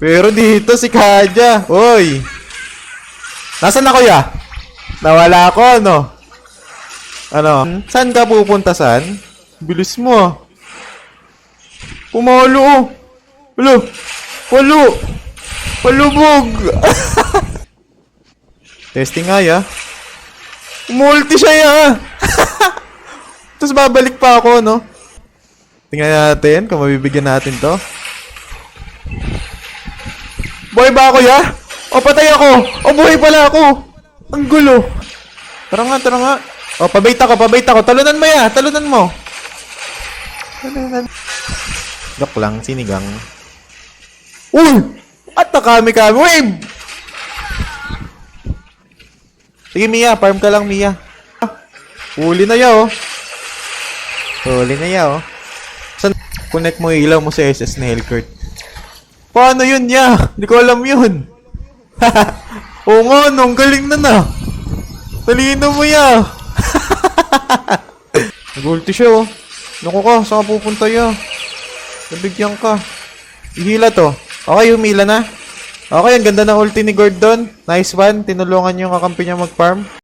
Pero dito si Kaja. Hoy. Nasaan na kuya? Nawala ako, ano? Ano? Saan ka pupunta, san? Bilis mo, ah. Pumalo, oh. Walo. Walo. Palubog. Testing nga, ya. Multi siya, ya. Tapos babalik pa ako, no? Tingnan natin kung mabibigyan natin to. Buhay ba ako, ya? O, patay ako! O, buhay pala ako! Ang gulo! Tara nga, tara nga. O, pabait ako. Talunan mo, ya! Talunan mo! Joke lang, sinigang. Uy! At nakami-kami! Wave! Sige, Mia. Farm ka lang, Mia. Huli na ya, oh. Huli na ya, oh. Saan? Connect mo yung ilaw mo sa SS na Hellcourt. Paano yun, ya? Hindi ko alam yun. Oo nga, no, ang galing na. Talino mo, ya. Nag-ulti siya, oh. Naku ka, saan ka pupunta, ya? Nabigyan ka. Ihila to. Okay, humila na. Okay, ang ganda ng ulti ni Gordon. Nice one. Tinulungan yung kakampi niya mag-farm.